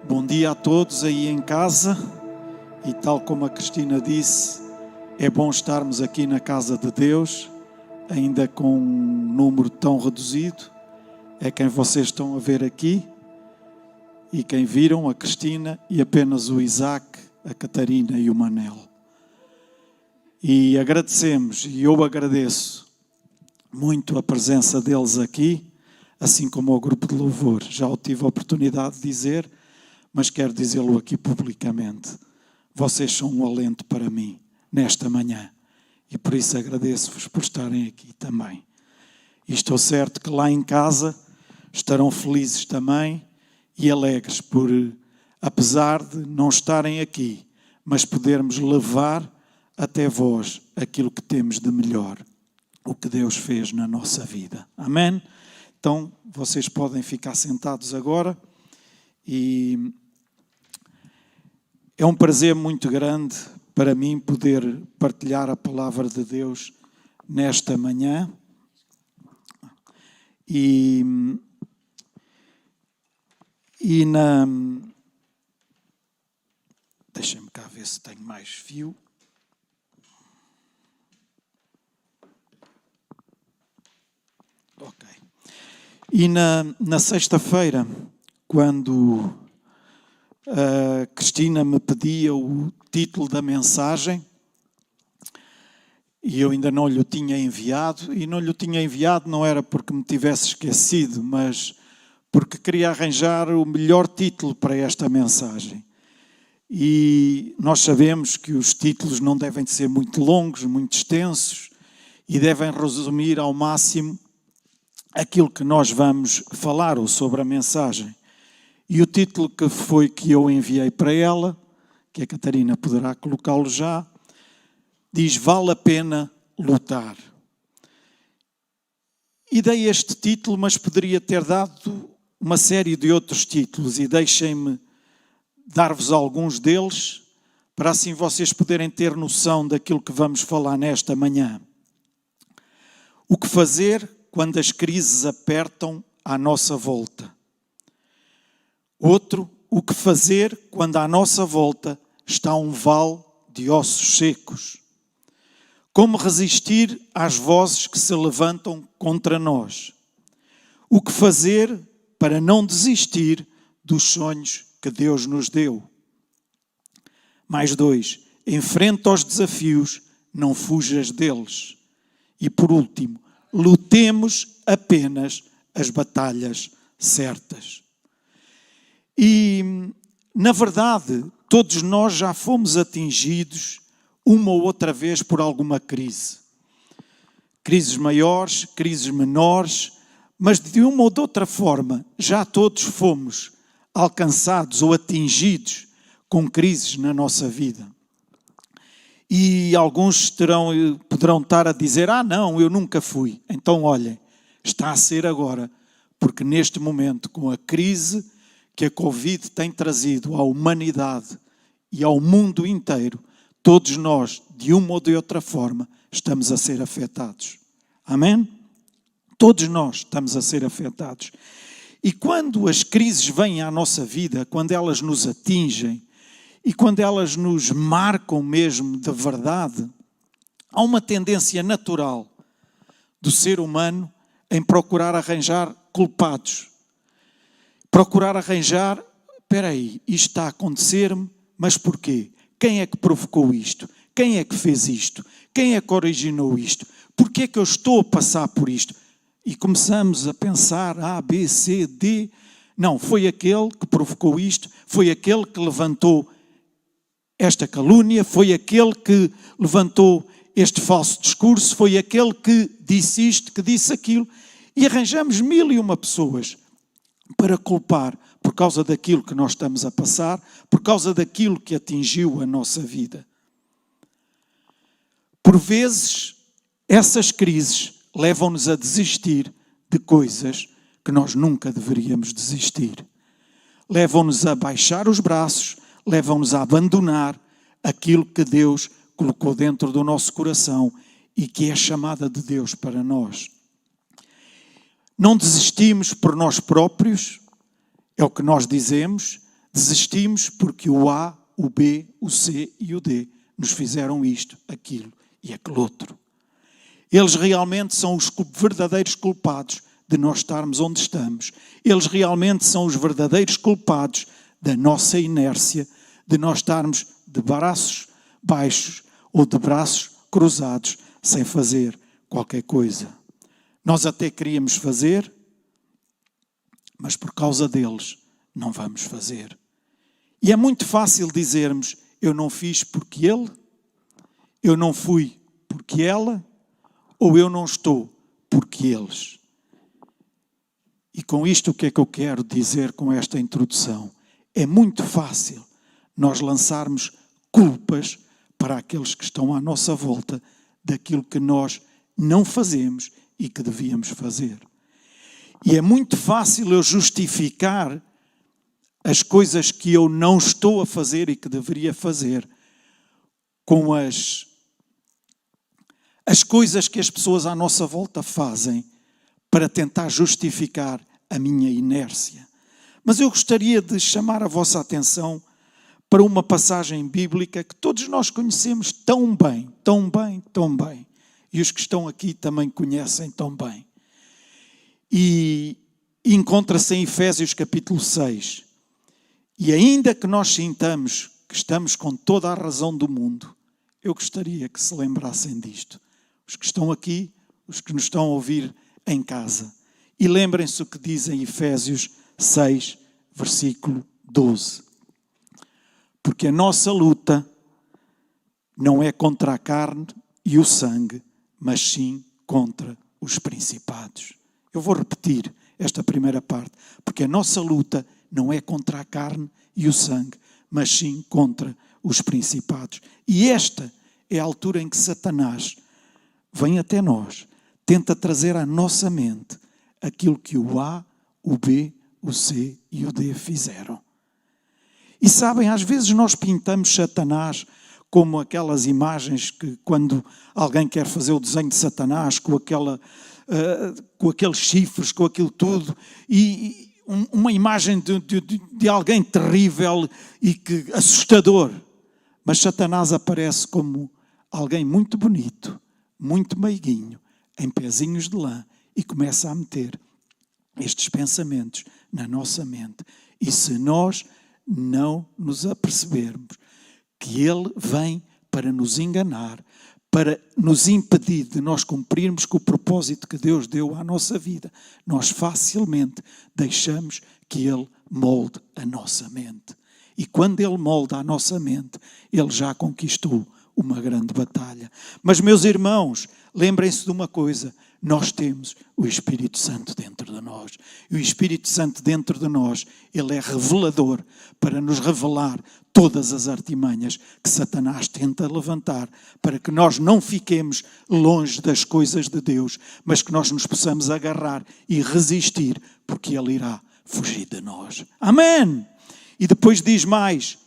Bom dia a todos aí em casa e tal como a Cristina disse, é bom estarmos aqui na casa de Deus, ainda com um número tão reduzido. É quem vocês estão a ver aqui e quem viram, a Cristina e apenas o Isaac, a Catarina e o Manel. E agradecemos, e eu agradeço muito a presença deles aqui, assim como ao grupo de louvor. Já o tive a oportunidade de dizer, mas quero dizê-lo aqui publicamente. Vocês são um alento para mim nesta manhã e por isso agradeço-vos por estarem aqui também. E estou certo que lá em casa estarão felizes também e alegres por, apesar de não estarem aqui, mas podermos levar até vós aquilo que temos de melhor, o que Deus fez na nossa vida. Amém? Então, vocês podem ficar sentados agora e é um prazer muito grande para mim poder partilhar a palavra de Deus nesta manhã. Deixem-me cá ver se tenho mais fio. Ok. E na sexta-feira, quando a Cristina me pedia o título da mensagem, e eu ainda não lhe tinha enviado, e não lhe tinha enviado não era porque me tivesse esquecido, mas porque queria arranjar o melhor título para esta mensagem. E nós sabemos que os títulos não devem de ser muito longos, muito extensos, e devem resumir ao máximo aquilo que nós vamos falar ou sobre a mensagem. E o título que eu enviei para ela, que a Catarina poderá colocá-lo já, diz: Vale a pena lutar. E dei este título, mas poderia ter dado uma série de outros títulos, e deixem-me dar-vos alguns deles, para assim vocês poderem ter noção daquilo que vamos falar nesta manhã. O que fazer quando as crises apertam à nossa volta? Outro, o que fazer quando à nossa volta está um vale de ossos secos? Como resistir às vozes que se levantam contra nós? O que fazer para não desistir dos sonhos que Deus nos deu? Mais 2, enfrenta os desafios, não fujas deles. E por último, lutemos apenas as batalhas certas. E, na verdade, todos nós já fomos atingidos uma ou outra vez por alguma crise. Crises maiores, crises menores, mas de uma ou de outra forma já todos fomos alcançados ou atingidos com crises na nossa vida. E alguns poderão estar a dizer: não, eu nunca fui. Então, olhem, está a ser agora, porque neste momento, com a crise que a Covid tem trazido à humanidade e ao mundo inteiro, todos nós, de uma ou de outra forma, estamos a ser afetados. Amém? Todos nós estamos a ser afetados. E quando as crises vêm à nossa vida, quando elas nos atingem e quando elas nos marcam mesmo de verdade, há uma tendência natural do ser humano em procurar arranjar culpados. Procurar arranjar, espera aí, isto está a acontecer-me, mas porquê? Quem é que provocou isto? Quem é que fez isto? Quem é que originou isto? Porquê é que eu estou a passar por isto? E começamos a pensar A, B, C, D. Não, foi aquele que provocou isto, foi aquele que levantou esta calúnia, foi aquele que levantou este falso discurso, foi aquele que disse isto, que disse aquilo. E arranjamos 1001 pessoas para culpar por causa daquilo que nós estamos a passar, por causa daquilo que atingiu a nossa vida. Por vezes, essas crises levam-nos a desistir de coisas que nós nunca deveríamos desistir. Levam-nos a baixar os braços, levam-nos a abandonar aquilo que Deus colocou dentro do nosso coração e que é a chamada de Deus para nós. Não desistimos por nós próprios, é o que nós dizemos, Desistimos porque o A, o B, o C e o D nos fizeram isto, aquilo e aquele outro. Eles realmente são os verdadeiros culpados de nós estarmos onde estamos. Eles realmente são os verdadeiros culpados da nossa inércia, de nós estarmos de braços baixos ou de braços cruzados sem fazer qualquer coisa. Nós até queríamos fazer, mas por causa deles não vamos fazer. E é muito fácil dizermos, eu não fiz porque ele, eu não fui porque ela, ou eu não estou porque eles. E com isto o que é que eu quero dizer com esta introdução? É muito fácil nós lançarmos culpas para aqueles que estão à nossa volta daquilo que nós não fazemos e que devíamos fazer. E é muito fácil eu justificar as coisas que eu não estou a fazer e que deveria fazer com as coisas que as pessoas à nossa volta fazem para tentar justificar a minha inércia. Mas eu gostaria de chamar a vossa atenção para uma passagem bíblica que todos nós conhecemos tão bem, tão bem, tão bem. E os que estão aqui também conhecem tão bem. E encontra-se em Efésios capítulo 6. E ainda que nós sintamos que estamos com toda a razão do mundo, eu gostaria que se lembrassem disto. Os que estão aqui, os que nos estão a ouvir em casa. E lembrem-se o que diz em Efésios 6, versículo 12. Porque a nossa luta não é contra a carne e o sangue, mas sim contra os principados. Eu vou repetir esta primeira parte. Porque a nossa luta não é contra a carne e o sangue, mas sim contra os principados. E esta é a altura em que Satanás vem até nós, tenta trazer à nossa mente aquilo que o A, o B, o C e o D fizeram. E sabem, às vezes nós pintamos Satanás como aquelas imagens que quando alguém quer fazer o desenho de Satanás, com aqueles chifres, com aquilo tudo, e uma imagem de alguém terrível e que assustador. Mas Satanás aparece como alguém muito bonito, muito meiguinho, em pezinhos de lã, e começa a meter estes pensamentos na nossa mente. E se nós não nos apercebermos que ele vem para nos enganar, para nos impedir de nós cumprirmos com o propósito que Deus deu à nossa vida, nós facilmente deixamos que ele molde a nossa mente. E quando ele molda a nossa mente, ele já conquistou uma grande batalha. Mas, meus irmãos, lembrem-se de uma coisa, nós temos o Espírito Santo dentro de nós. E o Espírito Santo dentro de nós, ele é revelador para nos revelar todas as artimanhas que Satanás tenta levantar para que nós não fiquemos longe das coisas de Deus, mas que nós nos possamos agarrar e resistir, porque ele irá fugir de nós. Amém! E depois diz mais,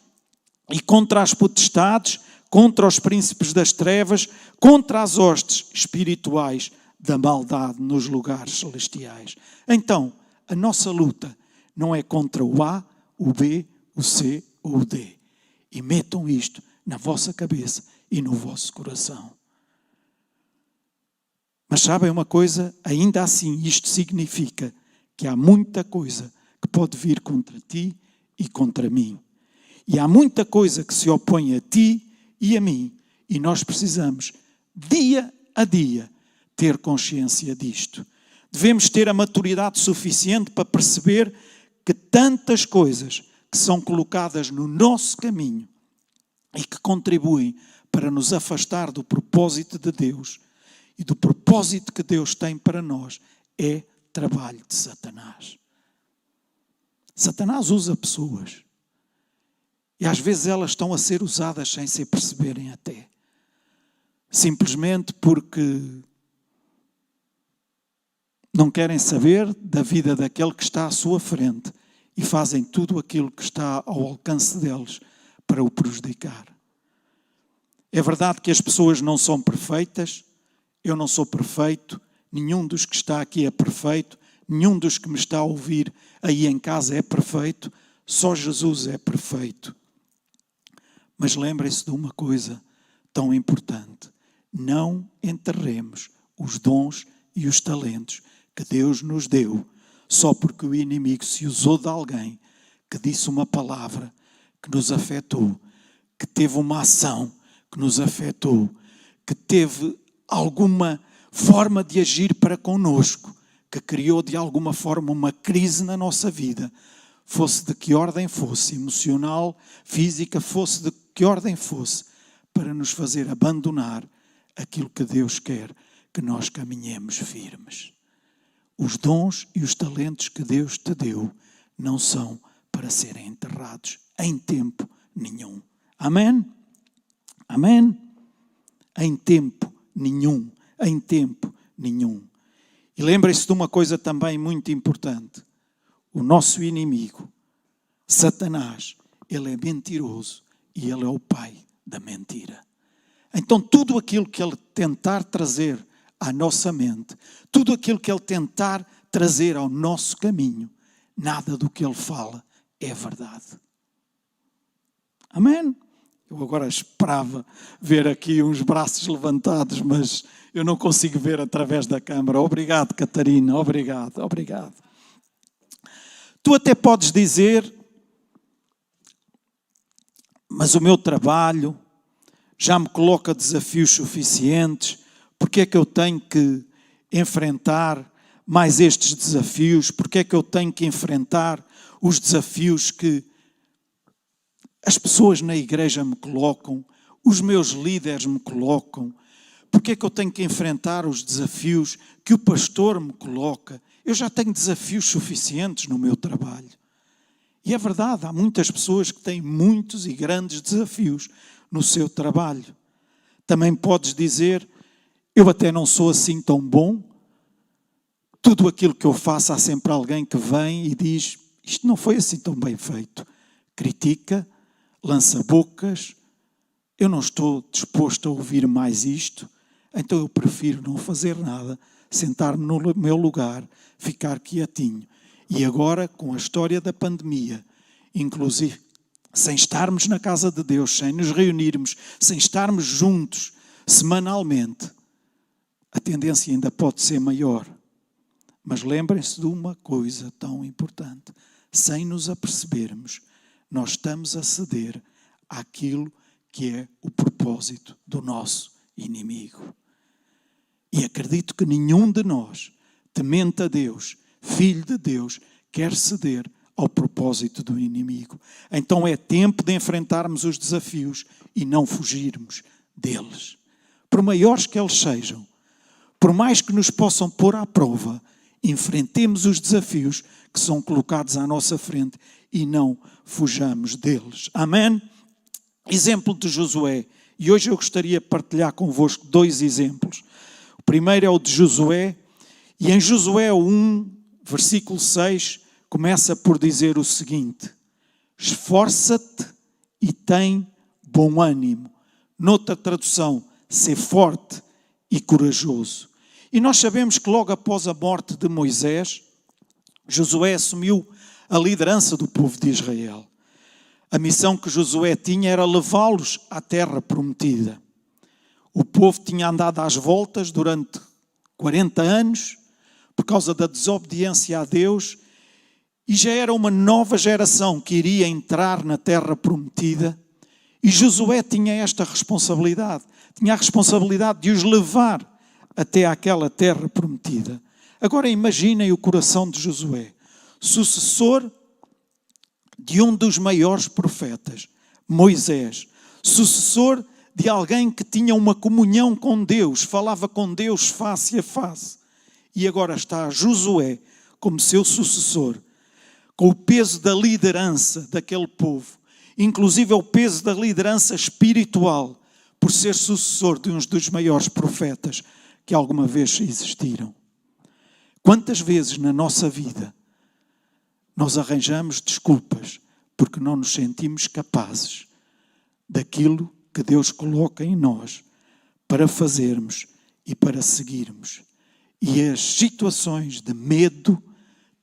e contra as potestades, contra os príncipes das trevas, contra as hostes espirituais da maldade nos lugares celestiais. Então, a nossa luta não é contra o A, o B, o C ou o D. E metam isto na vossa cabeça e no vosso coração. Mas sabem uma coisa? Ainda assim, isto significa que há muita coisa que pode vir contra ti e contra mim. E há muita coisa que se opõe a ti e a mim. E nós precisamos, dia a dia, ter consciência disto. Devemos ter a maturidade suficiente para perceber que tantas coisas que são colocadas no nosso caminho e que contribuem para nos afastar do propósito de Deus e do propósito que Deus tem para nós é trabalho de Satanás. Satanás usa pessoas. E às vezes elas estão a ser usadas sem se perceberem até. Simplesmente porque não querem saber da vida daquele que está à sua frente e fazem tudo aquilo que está ao alcance deles para o prejudicar. É verdade que as pessoas não são perfeitas, eu não sou perfeito, nenhum dos que está aqui é perfeito, nenhum dos que me está a ouvir aí em casa é perfeito, Só Jesus é perfeito. Mas lembrem-se de uma coisa tão importante. Não enterremos os dons e os talentos que Deus nos deu só porque o inimigo se usou de alguém que disse uma palavra que nos afetou, que teve uma ação que nos afetou, que teve alguma forma de agir para connosco, que criou de alguma forma uma crise na nossa vida, fosse de que ordem fosse, emocional, física, fosse de que ordem fosse, para nos fazer abandonar aquilo que Deus quer que nós caminhemos firmes. Os dons e os talentos que Deus te deu não são para serem enterrados em tempo nenhum. Amém? Amém? Em tempo nenhum. Em tempo nenhum. E lembrem-se de uma coisa também muito importante. O nosso inimigo, Satanás, ele é mentiroso e ele é o pai da mentira. Então tudo aquilo que ele tentar trazer à nossa mente, tudo aquilo que ele tentar trazer ao nosso caminho, nada do que ele fala é verdade. Amém? Eu agora esperava ver aqui uns braços levantados, mas eu não consigo ver através da câmara. Obrigado, Catarina. Obrigado. Tu até podes dizer, mas o meu trabalho já me coloca desafios suficientes. Porque é que eu tenho que enfrentar mais estes desafios? Porque é que eu tenho que enfrentar os desafios que as pessoas na igreja me colocam, os meus líderes me colocam? Porque é que eu tenho que enfrentar os desafios que o pastor me coloca? Eu já tenho desafios suficientes no meu trabalho. E é verdade, há muitas pessoas que têm muitos e grandes desafios no seu trabalho. Também podes dizer, eu até não sou assim tão bom. Tudo aquilo que eu faço, há sempre alguém que vem e diz, isto não foi assim tão bem feito. Critica, lança bocas, eu não estou disposto a ouvir mais isto, então eu prefiro não fazer nada, sentar-me no meu lugar, ficar quietinho. E agora, com a história da pandemia, inclusive, sem estarmos na casa de Deus, sem nos reunirmos, sem estarmos juntos semanalmente, a tendência ainda pode ser maior. Mas lembrem-se de uma coisa tão importante. Sem nos apercebermos, nós estamos a ceder àquilo que é o propósito do nosso inimigo. E acredito que nenhum de nós, temente a Deus, filho de Deus, quer ceder ao propósito do inimigo. Então é tempo de enfrentarmos os desafios e não fugirmos deles. Por maiores que eles sejam, por mais que nos possam pôr à prova, enfrentemos os desafios que são colocados à nossa frente e não fujamos deles. Amém? Exemplo de Josué. E hoje eu gostaria de partilhar convosco 2 exemplos. O primeiro é o de Josué. E em Josué 1, versículo 6, começa por dizer o seguinte: esforça-te e tem bom ânimo. Noutra tradução, ser forte e corajoso. E nós sabemos que logo após a morte de Moisés, Josué assumiu a liderança do povo de Israel. A missão que Josué tinha era levá-los à terra prometida. O povo tinha andado às voltas durante 40 anos por causa da desobediência a Deus e já era uma nova geração que iria entrar na terra prometida. E Josué tinha esta responsabilidade. Tinha a responsabilidade de os levar até àquela terra prometida. Agora imaginem o coração de Josué, sucessor de um dos maiores profetas, Moisés, sucessor de alguém que tinha uma comunhão com Deus, falava com Deus face a face. E agora está Josué como seu sucessor, com o peso da liderança daquele povo, inclusive o peso da liderança espiritual, por ser sucessor de um dos maiores profetas que alguma vez existiram. Quantas vezes na nossa vida nós arranjamos desculpas porque não nos sentimos capazes daquilo que Deus coloca em nós para fazermos e para seguirmos. E as situações de medo,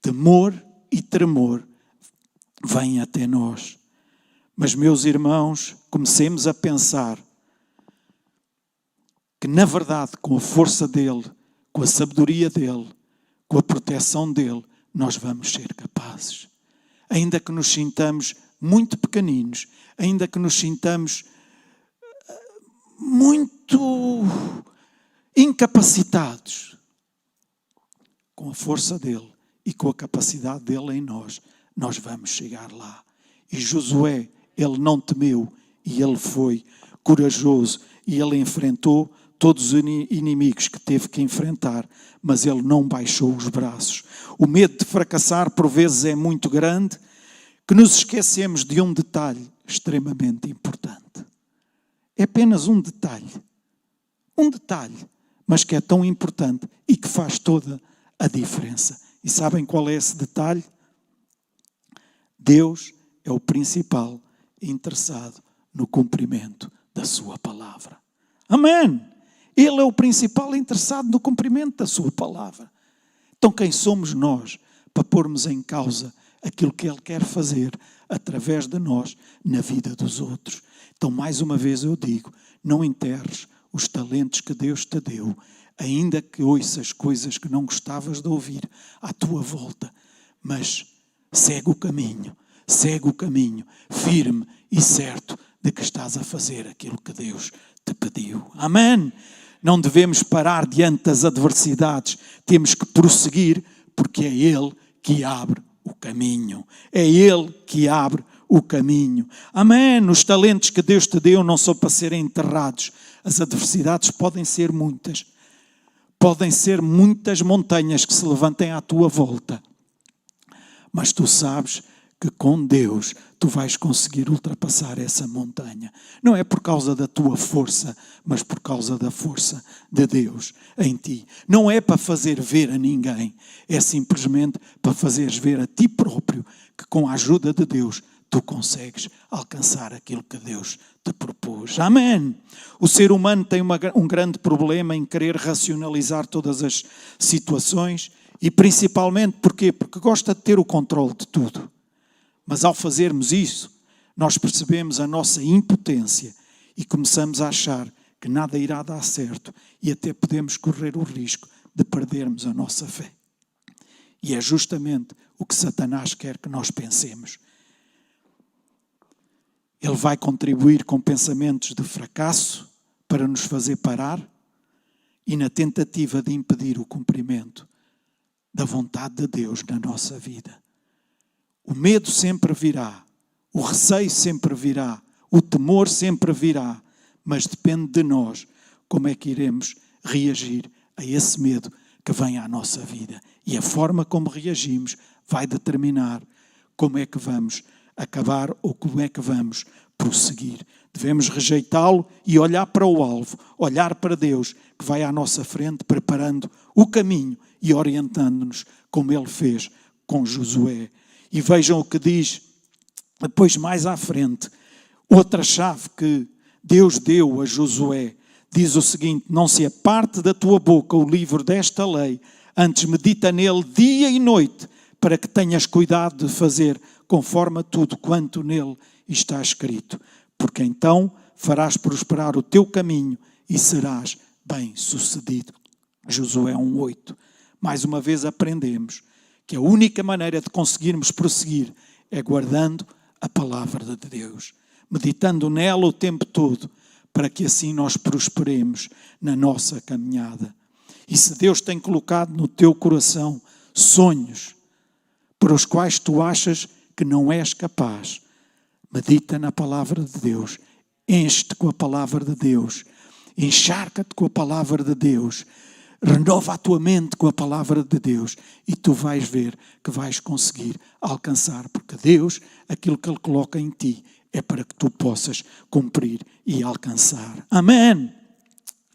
temor e tremor vem até nós. Mas, meus irmãos, comecemos a pensar que, na verdade, com a força dele, com a sabedoria dele, com a proteção dele, nós vamos ser capazes. Ainda que nos sintamos muito pequeninos, ainda que nos sintamos muito incapacitados, com a força dele e com a capacidade dele em nós, nós vamos chegar lá. E Josué, ele não temeu e ele foi corajoso e ele enfrentou todos os inimigos que teve que enfrentar, mas ele não baixou os braços. O medo de fracassar por vezes é muito grande, que nos esquecemos de um detalhe extremamente importante. É apenas um detalhe, mas que é tão importante e que faz toda a diferença. E sabem qual é esse detalhe? Deus é o principal interessado no cumprimento da sua palavra. Amém! Ele é o principal interessado no cumprimento da sua palavra. Então quem somos nós para pormos em causa aquilo que Ele quer fazer através de nós na vida dos outros? Então, mais uma vez eu digo, não enterres os talentos que Deus te deu, ainda que ouças coisas que não gostavas de ouvir à tua volta, mas segue o caminho, firme e certo de que estás a fazer aquilo que Deus te pediu. Amém? Não devemos parar diante das adversidades, temos que prosseguir, porque é Ele que abre o caminho. É Ele que abre o caminho. Amém? Os talentos que Deus te deu não são para serem enterrados. As adversidades podem ser muitas. Podem ser muitas montanhas que se levantem à tua volta. Mas tu sabes que com Deus tu vais conseguir ultrapassar essa montanha. Não é por causa da tua força, mas por causa da força de Deus em ti. Não é para fazer ver a ninguém, é simplesmente para fazeres ver a ti próprio que com a ajuda de Deus tu consegues alcançar aquilo que Deus te propôs. Amém! O ser humano tem um grande problema em querer racionalizar todas as situações e principalmente, porquê? Porque gosta de ter o controle de tudo. Mas ao fazermos isso, nós percebemos a nossa impotência e começamos a achar que nada irá dar certo e até podemos correr o risco de perdermos a nossa fé. E é justamente o que Satanás quer que nós pensemos. Ele vai contribuir com pensamentos de fracasso para nos fazer parar e na tentativa de impedir o cumprimento da vontade de Deus na nossa vida. O medo sempre virá, o receio sempre virá, o temor sempre virá, mas depende de nós como é que iremos reagir a esse medo que vem à nossa vida. E a forma como reagimos vai determinar como é que vamos acabar ou como é que vamos prosseguir. Devemos rejeitá-lo e olhar para o alvo, olhar para Deus que vai à nossa frente preparando o caminho e orientando-nos como Ele fez com Josué. E vejam o que diz depois mais à frente. Outra chave que Deus deu a Josué. Diz o seguinte: não se aparte da tua boca o livro desta lei, antes medita nele dia e noite, para que tenhas cuidado de fazer conforme a tudo quanto nele está escrito. Porque então farás prosperar o teu caminho e serás bem-sucedido. Josué 1:8. Mais uma vez aprendemos que a única maneira de conseguirmos prosseguir é guardando a palavra de Deus, meditando nela o tempo todo, para que assim nós prosperemos na nossa caminhada. E se Deus tem colocado no teu coração sonhos para os quais tu achas que não és capaz, medita na palavra de Deus, enche-te com a palavra de Deus, encharca-te com a palavra de Deus, renova a tua mente com a palavra de Deus e tu vais ver que vais conseguir alcançar, porque Deus, aquilo que Ele coloca em ti, é para que tu possas cumprir e alcançar. Amém!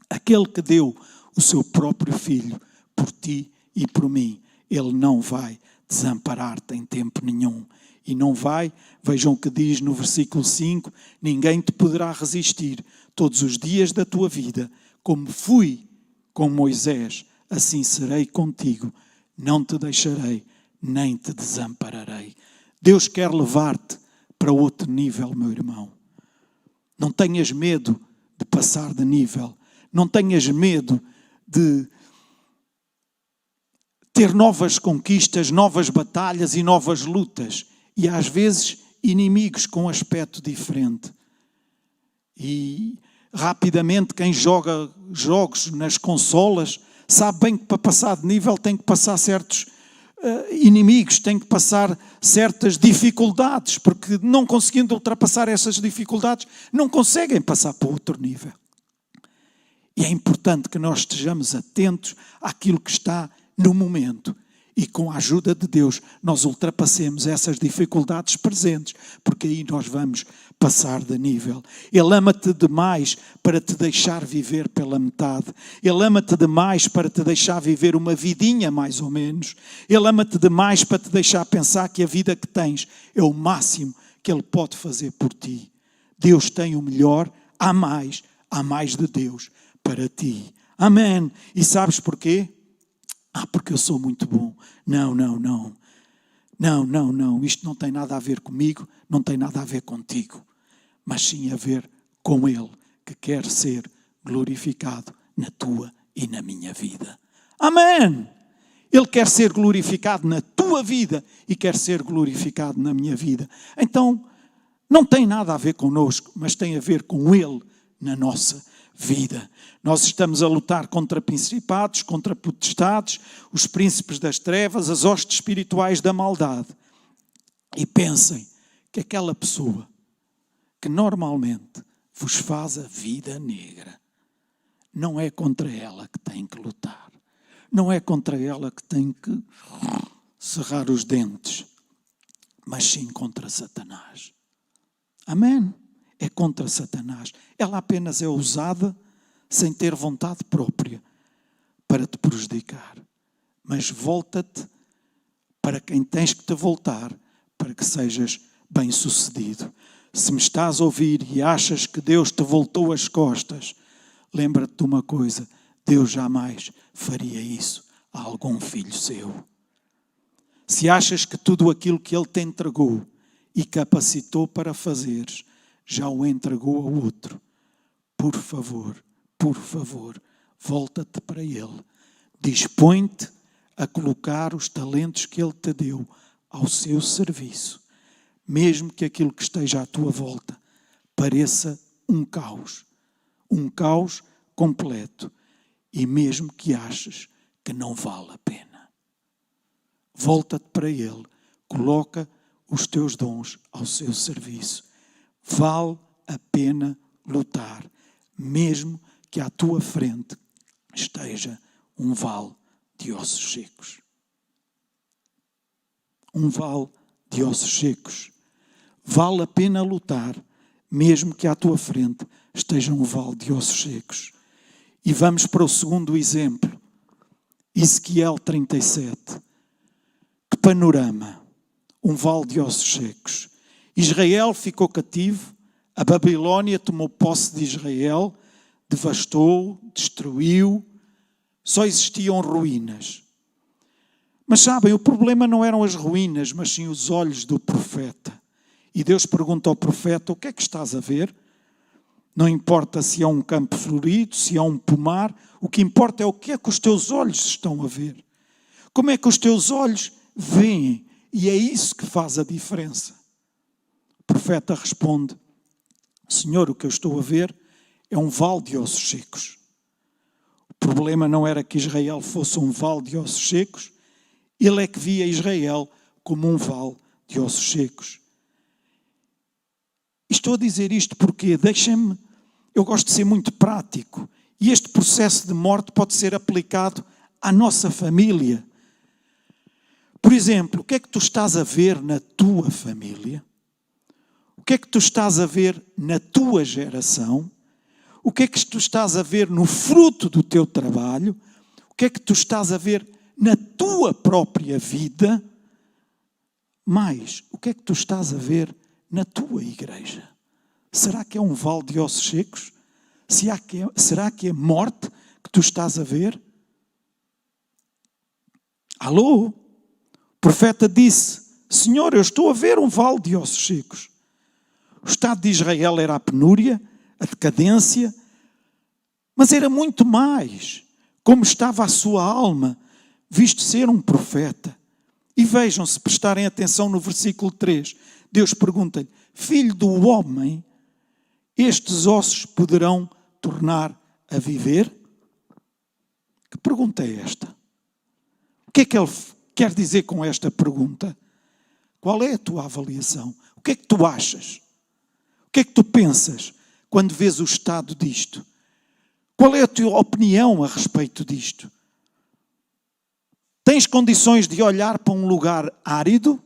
Aquele que deu o seu próprio Filho por ti e por mim, Ele não vai desamparar-te em tempo nenhum. E não vai, vejam o que diz no versículo 5, ninguém te poderá resistir todos os dias da tua vida, como fui com Moisés, assim serei contigo, não te deixarei, nem te desampararei. Deus quer levar-te para outro nível, meu irmão. Não tenhas medo de passar de nível. Não tenhas medo de ter novas conquistas, novas batalhas e novas lutas. E às vezes inimigos com aspecto diferente. E rapidamente quem joga jogos nas consolas sabe bem que para passar de nível tem que passar certos inimigos, tem que passar certas dificuldades, porque não conseguindo ultrapassar essas dificuldades, não conseguem passar para outro nível. E é importante que nós estejamos atentos àquilo que está no momento e com a ajuda de Deus nós ultrapassemos essas dificuldades presentes, porque aí nós vamos passar de nível. Ele ama-te demais para te deixar viver pela metade. Ele ama-te demais para te deixar viver uma vidinha mais ou menos. Ele ama-te demais para te deixar pensar que a vida que tens é o máximo que Ele pode fazer por ti. Deus tem o melhor, há mais de Deus para ti. Amém. E sabes porquê? Porque eu sou muito bom. Não. Isto não tem nada a ver comigo, não tem nada a ver contigo, mas sim a ver com Ele, que quer ser glorificado na tua e na minha vida. Amém! Ele quer ser glorificado na tua vida e quer ser glorificado na minha vida. Então, não tem nada a ver connosco, mas tem a ver com Ele na nossa vida. Nós estamos a lutar contra principados, contra potestades, os príncipes das trevas, as hostes espirituais da maldade. E pensem que aquela pessoa que normalmente vos faz a vida negra, não é contra ela que tem que lutar. Não é contra ela que tem que cerrar os dentes, mas sim contra Satanás. Amém? É contra Satanás. Ela apenas é usada sem ter vontade própria para te prejudicar. Mas volta-te para quem tens que te voltar, para que sejas bem-sucedido. Se me estás a ouvir e achas que Deus te voltou as costas, lembra-te de uma coisa: Deus jamais faria isso a algum filho seu. Se achas que tudo aquilo que Ele te entregou e capacitou para fazeres, já o entregou a outro, por favor, volta-te para Ele. Dispõe-te a colocar os talentos que Ele te deu ao seu serviço, mesmo que aquilo que esteja à tua volta pareça um caos completo, e mesmo que aches que não vale a pena. Volta-te para Ele, coloca os teus dons ao seu serviço. Vale a pena lutar, mesmo que à tua frente esteja um vale de ossos secos. Um vale de ossos secos. Vale a pena lutar, mesmo que à tua frente esteja um vale de ossos secos. E vamos para o segundo exemplo. Ezequiel 37. Que panorama! Um vale de ossos secos. Israel ficou cativo, a Babilônia tomou posse de Israel, devastou, destruiu, só existiam ruínas. Mas sabem, o problema não eram as ruínas, mas sim os olhos do profeta. E Deus pergunta ao profeta: o que é que estás a ver? Não importa se é um campo florido, se é um pomar, o que importa é o que é que os teus olhos estão a ver. Como é que os teus olhos veem? E é isso que faz a diferença. O profeta responde: Senhor, o que eu estou a ver é um vale de ossos secos. O problema não era que Israel fosse um vale de ossos secos, ele é que via Israel como um vale de ossos secos. Estou a dizer isto porque, eu gosto de ser muito prático, e este processo de morte pode ser aplicado à nossa família. Por exemplo, o que é que tu estás a ver na tua família? O que é que tu estás a ver na tua geração? O que é que tu estás a ver no fruto do teu trabalho? O que é que tu estás a ver na tua própria vida? Mas, o que é que tu estás a ver na tua igreja? Será que é um vale de ossos secos? Será que é morte que tu estás a ver? Alô? O profeta disse: Senhor, eu estou a ver um vale de ossos secos. O Estado de Israel era a penúria, a decadência, mas era muito mais como estava a sua alma, visto ser um profeta. E vejam, se prestarem atenção no versículo 3, Deus pergunta-lhe: filho do homem, estes ossos poderão tornar a viver? Que pergunta é esta? O que é que ele quer dizer com esta pergunta? Qual é a tua avaliação? O que é que tu achas? O que é que tu pensas quando vês o estado disto? Qual é a tua opinião a respeito disto? Tens condições de olhar para um lugar árido,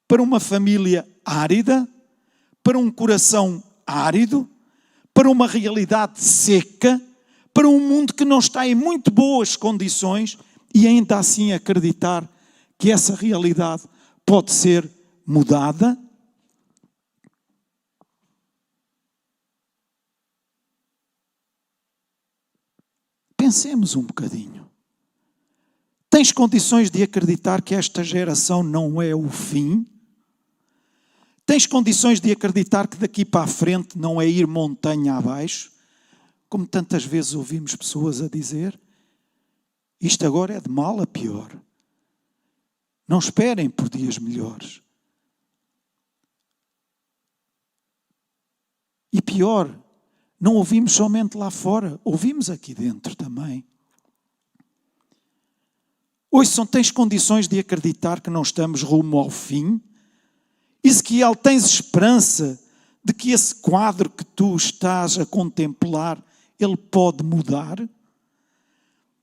para uma família árida, para um coração árido, para uma realidade seca, para um mundo que não está em muito boas condições e ainda assim acreditar que essa realidade pode ser mudada? Pensemos um bocadinho. Tens condições de acreditar que esta geração não é o fim? Tens condições de acreditar que daqui para a frente não é ir montanha abaixo? Como tantas vezes ouvimos pessoas a dizer, isto agora é de mal a pior. Não esperem por dias melhores. E pior, não ouvimos somente lá fora, ouvimos aqui dentro também. Hoje tens condições de acreditar que não estamos rumo ao fim? Ezequiel, tens esperança de que esse quadro que tu estás a contemplar, ele pode mudar?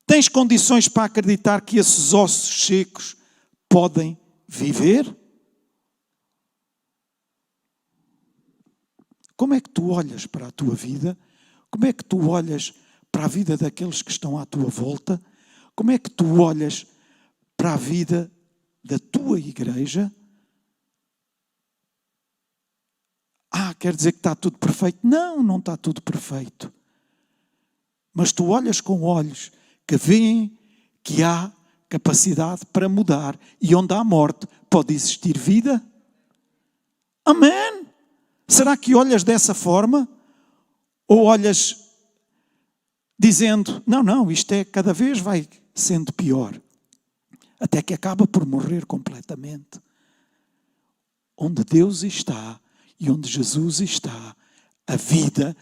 Tens condições para acreditar que esses ossos secos podem viver? Como é que tu olhas para a tua vida? Como é que tu olhas para a vida daqueles que estão à tua volta? Como é que tu olhas para a vida da tua igreja? Quer dizer que está tudo perfeito? Não, não está tudo perfeito. Mas tu olhas com olhos que veem que há capacidade para mudar e onde há morte pode existir vida? Amém? Será que olhas dessa forma? Ou olhas dizendo, não, isto é cada vez vai sendo pior, até que acaba por morrer completamente? Onde Deus está e onde Jesus está, a vida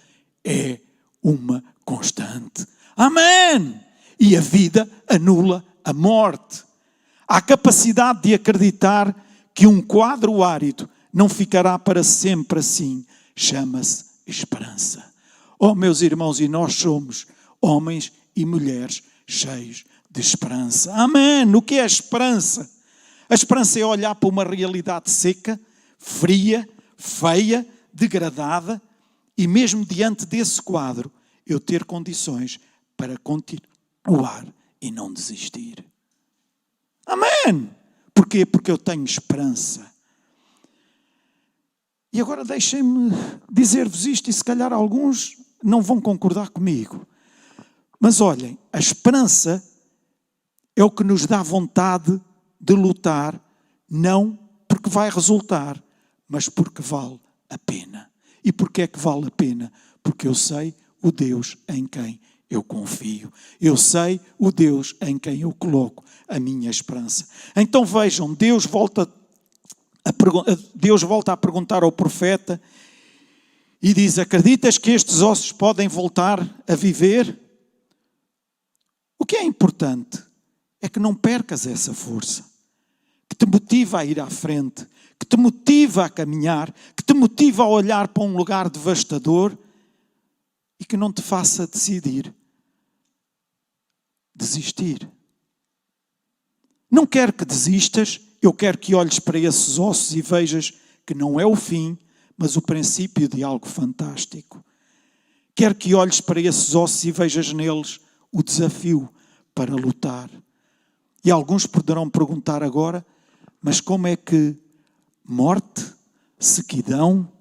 é uma constante. Amém! E a vida anula a morte. Há capacidade de acreditar que um quadro árido não ficará para sempre assim. Chama-se esperança. Oh, meus irmãos, e nós somos homens e mulheres cheios de esperança. Amém! O que é a esperança? A esperança é olhar para uma realidade seca, fria, feia, degradada, e mesmo diante desse quadro, eu ter condições para continuar e não desistir. Amém! Porquê? Porque eu tenho esperança. E agora deixem-me dizer-vos isto, e se calhar alguns não vão concordar comigo. Mas olhem, a esperança é o que nos dá vontade de lutar, não porque vai resultar, mas porque vale a pena. E porquê é que vale a pena? Porque eu sei o Deus em quem eu confio. Eu sei o Deus em quem eu coloco a minha esperança. Então vejam, Deus volta a perguntar ao profeta e diz, acreditas que estes ossos podem voltar a viver? O que é importante é que não percas essa força, que te motiva a ir à frente, que te motiva a caminhar, que te motiva a olhar para um lugar devastador e que não te faça desistir. Não quero que desistas, eu quero que olhes para esses ossos e vejas que não é o fim, mas o princípio de algo fantástico. Quero que olhes para esses ossos e vejas neles o desafio para lutar. E alguns poderão perguntar agora, mas como é que morte, sequidão,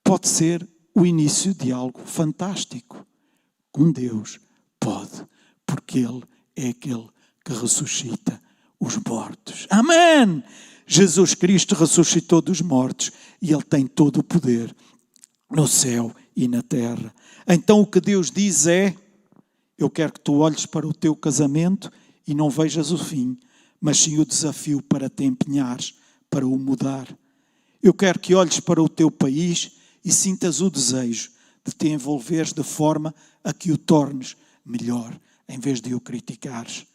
pode ser o início de algo fantástico? Com Deus pode, porque Ele é aquele que ressuscita os mortos. Amém! Jesus Cristo ressuscitou dos mortos e Ele tem todo o poder no céu e na terra. Então o que Deus diz é: eu quero que tu olhes para o teu casamento e não vejas o fim, mas sim o desafio para te empenhares, para o mudar. Eu quero que olhes para o teu país e sintas o desejo de te envolveres de forma a que o tornes melhor, em vez de o criticares.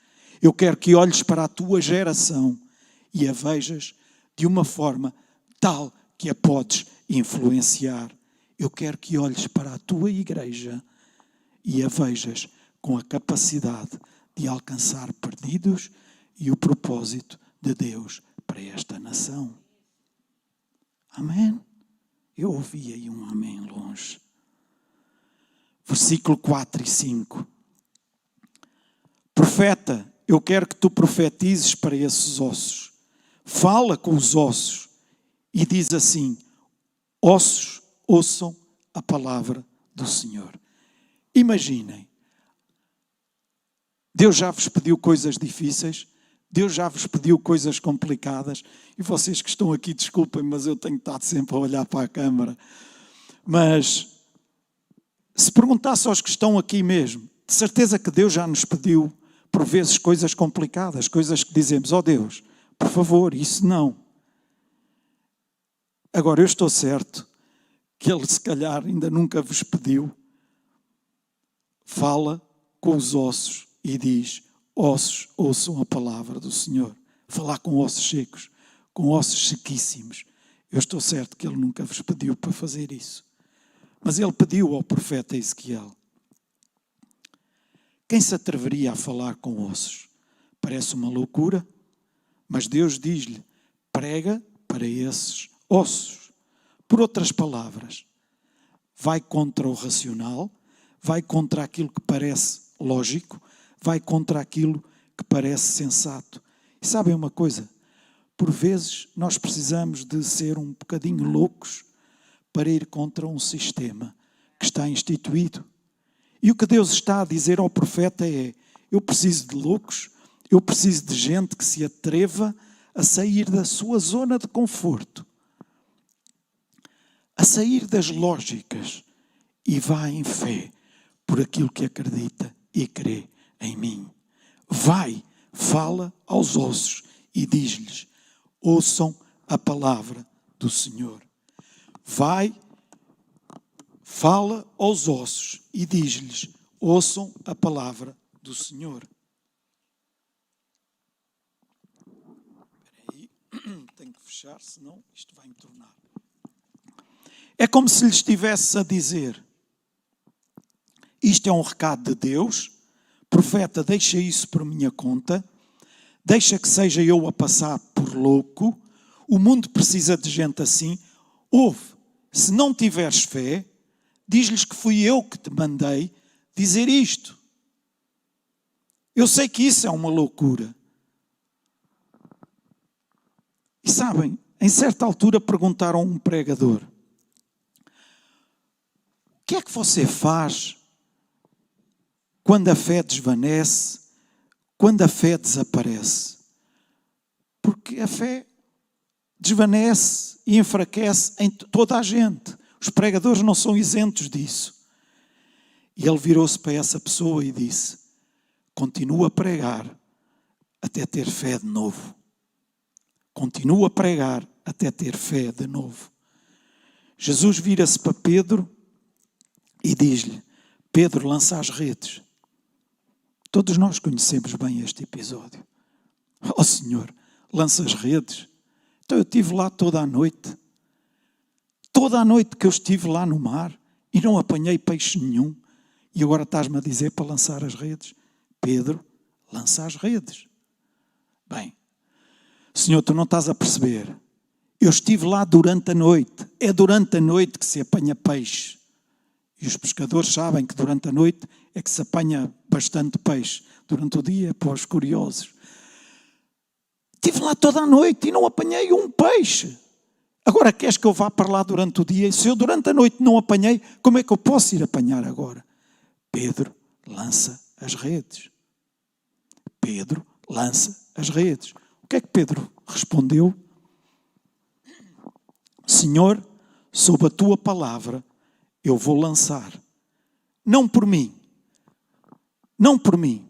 Eu quero que olhes para a tua geração e a vejas de uma forma tal que a podes influenciar. Eu quero que olhes para a tua igreja e a vejas com a capacidade de alcançar perdidos e o propósito de Deus para esta nação. Amém? Eu ouvi aí um amém longe. Versículo 4 e 5. Profeta, eu quero que tu profetizes para esses ossos. Fala com os ossos e diz assim: ossos, ouçam a palavra do Senhor. Imaginem, Deus já vos pediu coisas difíceis, Deus já vos pediu coisas complicadas, e vocês que estão aqui, desculpem, mas eu tenho estado sempre a olhar para a câmara. Mas se perguntasse aos que estão aqui mesmo, de certeza que Deus já nos pediu por vezes coisas complicadas, coisas que dizemos: ó Deus, por favor, isso não. Agora, eu estou certo que Ele se calhar ainda nunca vos pediu. Fala com os ossos e diz: ossos, ouçam a palavra do Senhor. Falar com ossos secos, com ossos sequíssimos. Eu estou certo que Ele nunca vos pediu para fazer isso. Mas Ele pediu ao profeta Ezequiel. Quem se atreveria a falar com ossos? Parece uma loucura, mas Deus diz-lhe: prega para esses ossos. Por outras palavras, vai contra o racional, vai contra aquilo que parece lógico, vai contra aquilo que parece sensato. E sabem uma coisa? Por vezes nós precisamos de ser um bocadinho loucos para ir contra um sistema que está instituído. E o que Deus está a dizer ao profeta é: eu preciso de loucos, eu preciso de gente que se atreva a sair da sua zona de conforto, a sair das lógicas e vá em fé por aquilo que acredita e crê em mim. Vai, fala aos ossos e diz-lhes: ouçam a palavra do Senhor. Vai, fala aos ossos e diz-lhes: ouçam a palavra do Senhor. Espera aí, tenho que fechar, senão isto vai me tornar. É como se lhes estivesse a dizer: isto é um recado de Deus, profeta, deixa isso por minha conta, deixa que seja eu a passar por louco, o mundo precisa de gente assim. Ouve, se não tiveres fé, diz-lhes que fui eu que te mandei dizer isto. Eu sei que isso é uma loucura. E sabem, em certa altura perguntaram a um pregador: o que é que você faz quando a fé desvanece, quando a fé desaparece? Porque a fé desvanece e enfraquece em toda a gente. Os pregadores não são isentos disso. E ele virou-se para essa pessoa e disse: continua a pregar até ter fé de novo. Continua a pregar até ter fé de novo. Jesus vira-se para Pedro e diz-lhe: Pedro, lança as redes. Todos nós conhecemos bem este episódio. Oh Senhor, lança as redes. Então eu estive lá toda a noite. Toda a noite que eu estive lá no mar e não apanhei peixe nenhum. E agora estás-me a dizer para lançar as redes? Pedro, lança as redes. Bem, Senhor, tu não estás a perceber. Eu estive lá durante a noite. É durante a noite que se apanha peixe. E os pescadores sabem que durante a noite é que se apanha bastante peixe. Durante o dia, para os curiosos. Estive lá toda a noite e não apanhei um peixe. Agora queres que eu vá para lá durante o dia? E se eu durante a noite não apanhei, como é que eu posso ir apanhar agora? Pedro, lança as redes. Pedro, lança as redes. O que é que Pedro respondeu? Senhor, sob a tua palavra eu vou lançar. Não por mim,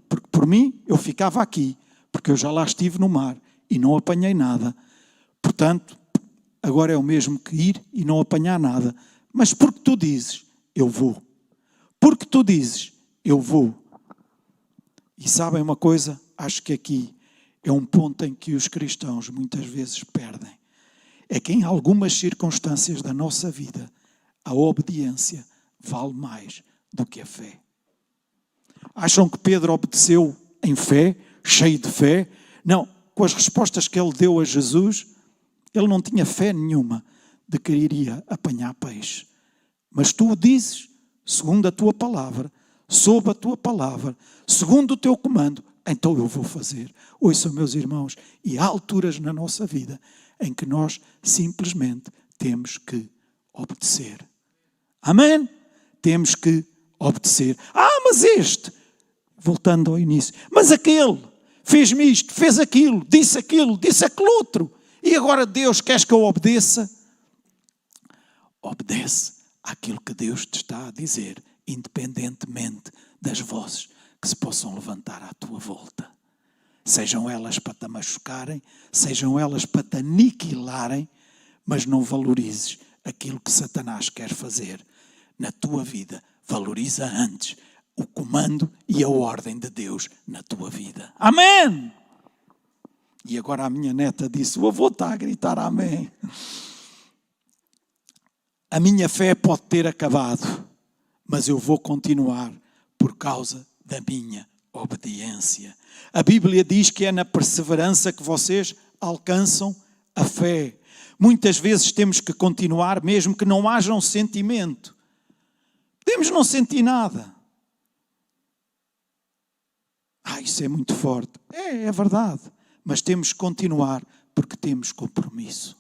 porque por mim eu ficava aqui, porque eu já lá estive no mar e não apanhei nada. Portanto, agora é o mesmo que ir e não apanhar nada. Mas porque tu dizes, eu vou. Porque tu dizes, eu vou. E sabem uma coisa? Acho que aqui é um ponto em que os cristãos muitas vezes perdem. É que em algumas circunstâncias da nossa vida, a obediência vale mais do que a fé. Acham que Pedro obedeceu em fé, cheio de fé? Não, com as respostas que ele deu a Jesus, ele não tinha fé nenhuma de que iria apanhar peixe. Mas tu o dizes, segundo a tua palavra, sob a tua palavra, segundo o teu comando, então eu vou fazer. Ouçam, meus irmãos, e há alturas na nossa vida em que nós simplesmente temos que obedecer. Amém? Temos que obedecer. Mas este, voltando ao início, mas aquele fez-me isto, fez aquilo, disse aquilo outro. E agora Deus, queres que eu obedeça? Obedece àquilo que Deus te está a dizer, independentemente das vozes que se possam levantar à tua volta. Sejam elas para te machucarem, sejam elas para te aniquilarem, mas não valorizes aquilo que Satanás quer fazer na tua vida. Valoriza antes o comando e a ordem de Deus na tua vida. Amém! E agora a minha neta disse, o avô está a gritar amém. A minha fé pode ter acabado, mas eu vou continuar por causa da minha obediência. A Bíblia diz que é na perseverança que vocês alcançam a fé. Muitas vezes temos que continuar, mesmo que não haja um sentimento. Podemos não sentir nada. Isso é muito forte. É verdade. Mas temos que continuar porque temos compromisso.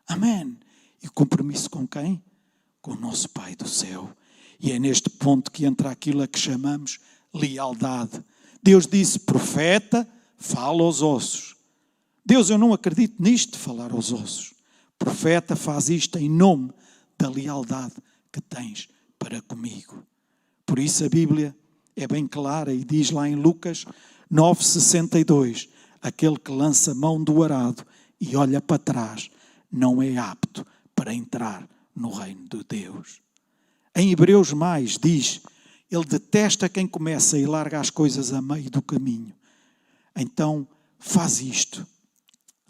Amém. E compromisso com quem? Com o nosso Pai do céu. E é neste ponto que entra aquilo a que chamamos lealdade. Deus disse, profeta, fala aos ossos. Deus, eu não acredito nisto de falar aos ossos. Profeta, faz isto em nome da lealdade que tens para comigo. Por isso a Bíblia é bem clara e diz lá em Lucas 9,62, aquele que lança mão do arado e olha para trás não é apto para entrar no reino de Deus. Em Hebreus mais diz, ele detesta quem começa e larga as coisas a meio do caminho. Então faz isto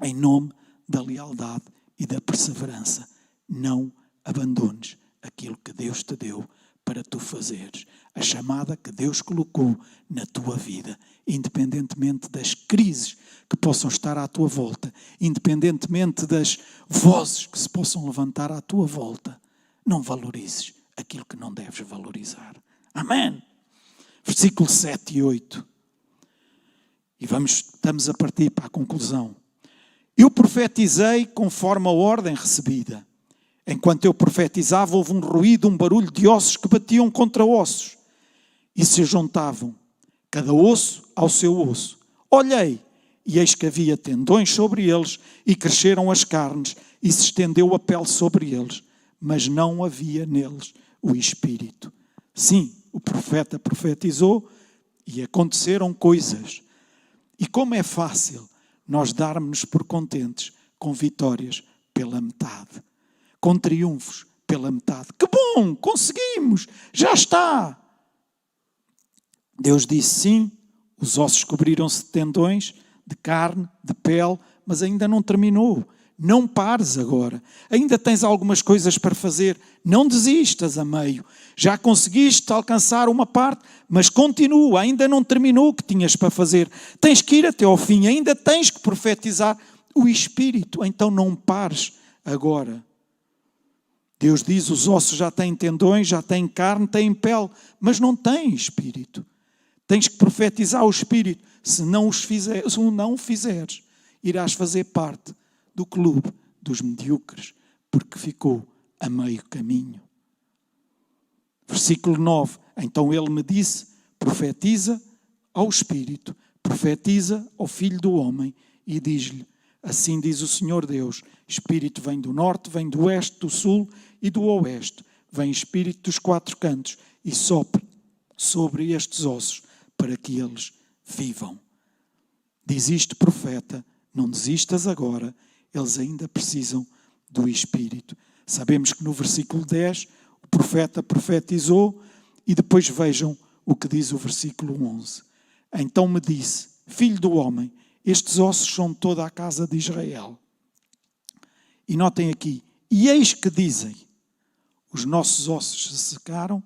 em nome da lealdade e da perseverança. Não abandones aquilo que Deus te deu para tu fazeres. A chamada que Deus colocou na tua vida, independentemente das crises que possam estar à tua volta, independentemente das vozes que se possam levantar à tua volta, não valorizes aquilo que não deves valorizar. Amém? Versículo 7 e 8. E estamos a partir para a conclusão. Eu profetizei conforme a ordem recebida. Enquanto eu profetizava, houve um ruído, um barulho de ossos que batiam contra ossos e se juntavam, cada osso ao seu osso. Olhei, e eis que havia tendões sobre eles, e cresceram as carnes, e se estendeu a pele sobre eles, mas não havia neles o espírito. Sim, o profeta profetizou, e aconteceram coisas. E como é fácil nós darmos-nos por contentes com vitórias pela metade, com triunfos pela metade. Que bom, conseguimos, já está. Deus disse sim, os ossos cobriram-se de tendões, de carne, de pele, mas ainda não terminou. Não pares agora. Ainda tens algumas coisas para fazer. Não desistas a meio. Já conseguiste alcançar uma parte, mas continua. Ainda não terminou o que tinhas para fazer. Tens que ir até ao fim. Ainda tens que profetizar o Espírito. Então não pares agora. Deus diz, os ossos já têm tendões, já têm carne, têm pele, mas não têm Espírito. Tens que profetizar o Espírito. Se não o fizeres, irás fazer parte do clube dos medíocres, porque ficou a meio caminho. Versículo 9. Então ele me disse, profetiza ao Espírito, profetiza ao Filho do Homem e diz-lhe: assim diz o Senhor Deus, Espírito vem do norte, vem do oeste, do sul e do oeste. Vem Espírito dos quatro cantos e sopra sobre estes ossos para que eles vivam. Diz isto, profeta, não desistas agora, eles ainda precisam do Espírito. Sabemos que no versículo 10 o profeta profetizou e depois vejam o que diz o versículo 11. Então me disse: filho do homem, estes ossos são toda a casa de Israel. E notem aqui, e eis que dizem: os nossos ossos se secaram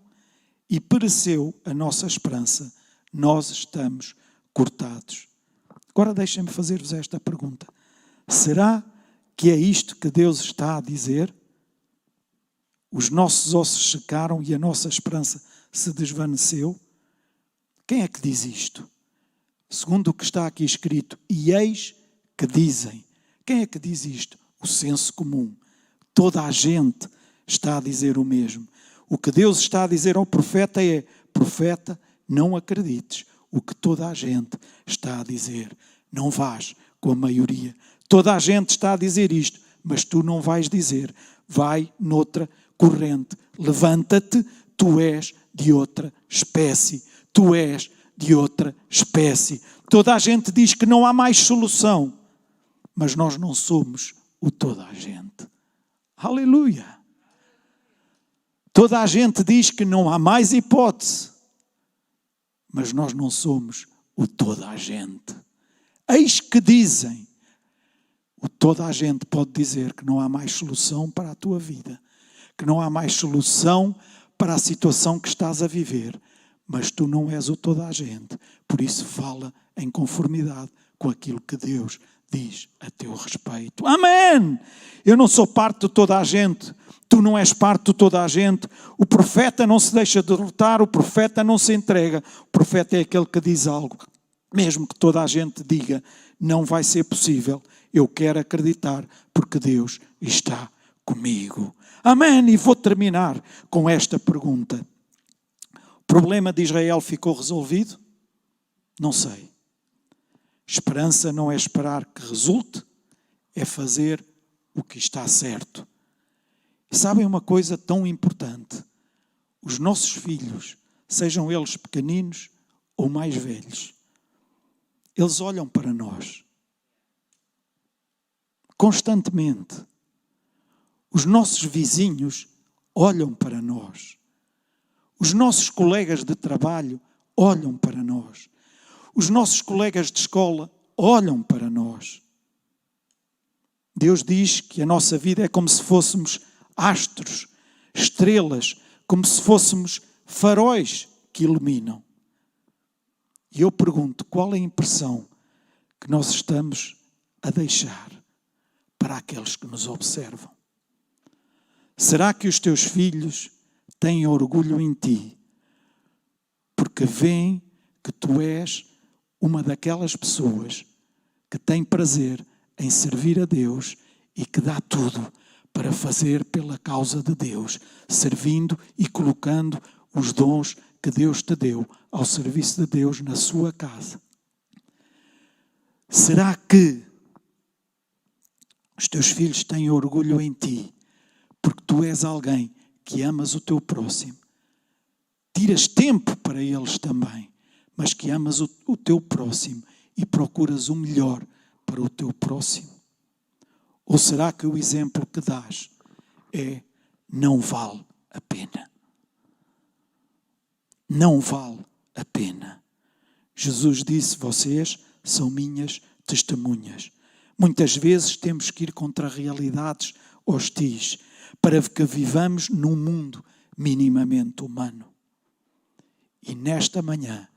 e pereceu a nossa esperança. Nós estamos cortados. Agora deixem-me fazer-vos esta pergunta. Será que é isto que Deus está a dizer? Os nossos ossos secaram e a nossa esperança se desvaneceu? Quem é que diz isto? Segundo o que está aqui escrito, e eis que dizem. Quem é que diz isto? O senso comum. Toda a gente está a dizer o mesmo. O que Deus está a dizer ao profeta é: profeta, não acredites o que toda a gente está a dizer. Não vás com a maioria. Toda a gente está a dizer isto, mas tu não vais dizer. Vai noutra corrente. Levanta-te, tu és de outra espécie. Tu és de outra espécie. Toda a gente diz que não há mais solução, mas nós não somos o toda a gente. Aleluia! Toda a gente diz que não há mais hipótese, mas nós não somos o toda a gente. Eis que dizem. O toda a gente pode dizer que não há mais solução para a tua vida, que não há mais solução para a situação que estás a viver, mas tu não és o toda a gente. Por isso fala em conformidade com aquilo que Deus diz a teu respeito. Amém! Eu não sou parte de toda a gente. Tu não és parte de toda a gente. O profeta não se deixa derrotar, o profeta não se entrega. O profeta é aquele que diz algo. Mesmo que toda a gente diga, não vai ser possível. Eu quero acreditar porque Deus está comigo. Amém! E vou terminar com esta pergunta. O problema de Israel ficou resolvido? Não sei. Esperança não é esperar que resulte, é fazer o que está certo. E sabem uma coisa tão importante? Os nossos filhos, sejam eles pequeninos ou mais velhos, eles olham para nós constantemente. Os nossos vizinhos olham para nós. Os nossos colegas de trabalho olham para nós. Os nossos colegas de escola olham para nós. Deus diz que a nossa vida é como se fôssemos astros, estrelas, como se fôssemos faróis que iluminam. E eu pergunto, qual é a impressão que nós estamos a deixar para aqueles que nos observam? Será que os teus filhos têm orgulho em ti, porque veem que tu és uma daquelas pessoas que tem prazer em servir a Deus e que dá tudo para fazer pela causa de Deus, servindo e colocando os dons que Deus te deu ao serviço de Deus na sua casa? Será que os teus filhos têm orgulho em ti, porque tu és alguém que amas o teu próximo? Tiras tempo para eles também, mas que amas o teu próximo e procuras o melhor para o teu próximo? Ou será que o exemplo que dás é: não vale a pena? Não vale a pena. Jesus disse: vocês são minhas testemunhas. Muitas vezes temos que ir contra realidades hostis para que vivamos num mundo minimamente humano. E nesta manhã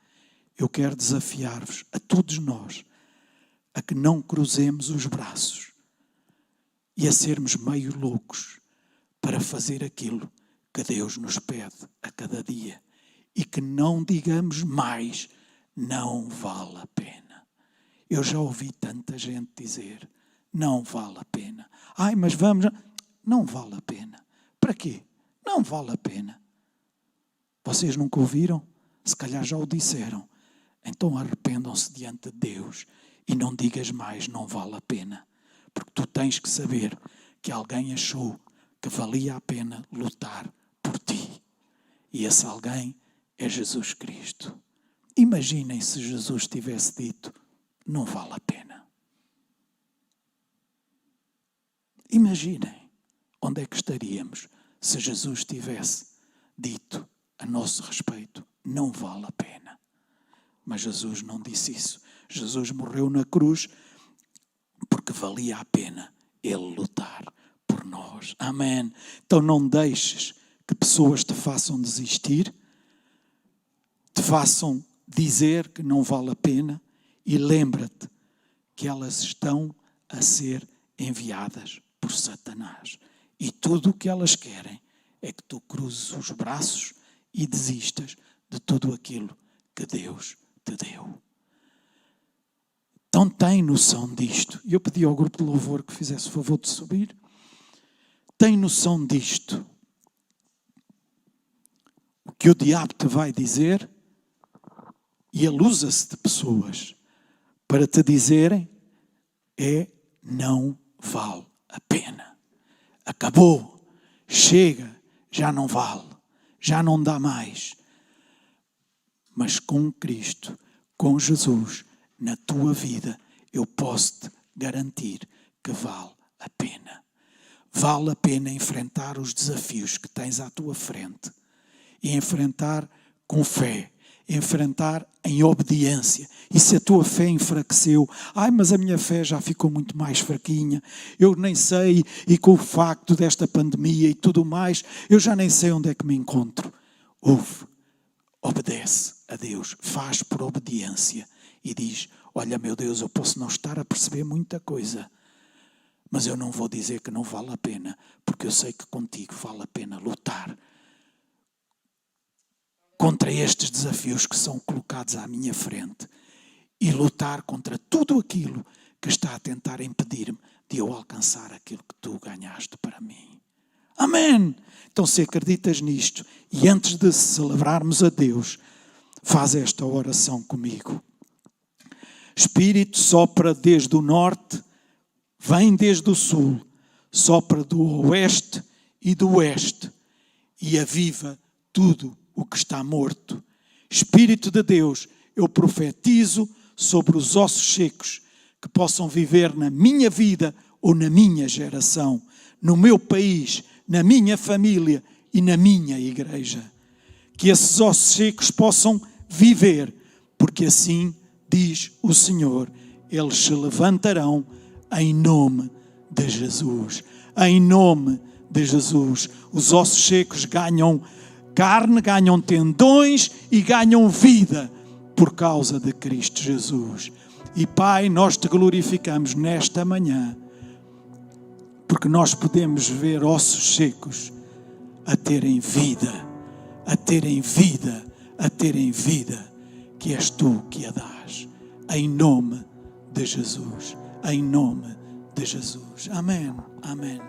eu quero desafiar-vos, a todos nós, a que não cruzemos os braços e a sermos meio loucos para fazer aquilo que Deus nos pede a cada dia. E que não digamos mais: não vale a pena. Eu já ouvi tanta gente dizer: não vale a pena. Ai, mas vamos... Não vale a pena. Para quê? Não vale a pena. Vocês nunca ouviram? Se calhar já o disseram. então arrependam-se diante de Deus e não digas mais, não vale a pena. Porque tu tens que saber que alguém achou que valia a pena lutar por ti. E esse alguém é Jesus Cristo. Imaginem se Jesus tivesse dito, não vale a pena. Imaginem onde é que estaríamos se Jesus tivesse dito a nosso respeito, não vale a pena. Mas Jesus não disse isso. Jesus morreu na cruz porque valia a pena Ele lutar por nós. Amém. Então não deixes que pessoas te façam desistir, te façam dizer que não vale a pena, e lembra-te que elas estão a ser enviadas por Satanás. E tudo o que elas querem é que tu cruzes os braços e desistas de tudo aquilo que Deus te deu. Então tem noção disto. E eu pedi ao grupo de louvor que fizesse o favor de subir. Tem noção disto. O que o diabo te vai dizer, e ele usa-se de pessoas para te dizerem, não vale a pena. Acabou. Chega. Já não vale. Já não dá mais. Mas com Cristo, com Jesus, na tua vida, eu posso-te garantir que vale a pena. Vale a pena enfrentar os desafios que tens à tua frente. E enfrentar com fé. Enfrentar em obediência. E se a tua fé enfraqueceu, mas a minha fé já ficou muito mais fraquinha, eu nem sei, e com o facto desta pandemia e tudo mais, eu já nem sei onde é que me encontro. Obedece a Deus, faz por obediência e diz, olha meu Deus, eu posso não estar a perceber muita coisa, mas eu não vou dizer que não vale a pena, porque eu sei que contigo vale a pena lutar contra estes desafios que são colocados à minha frente e lutar contra tudo aquilo que está a tentar impedir-me de eu alcançar aquilo que tu ganhaste para mim. Amém! Então se acreditas nisto e antes de celebrarmos a Deus, faz esta oração comigo. Espírito, sopra desde o norte, vem desde o sul, sopra do oeste e do oeste e aviva tudo o que está morto. Espírito de Deus, eu profetizo sobre os ossos secos que possam viver na minha vida ou na minha geração, no meu país, na minha família e na minha igreja. Que esses ossos secos possam viver, porque assim diz o Senhor, eles se levantarão em nome de Jesus. Em nome de Jesus. Os ossos secos ganham carne, ganham tendões e ganham vida por causa de Cristo Jesus. E Pai, nós te glorificamos nesta manhã, porque nós podemos ver ossos secos a terem vida, a terem vida, a terem vida, que és tu que a dás. Em nome de Jesus. Em nome de Jesus. Amém. Amém.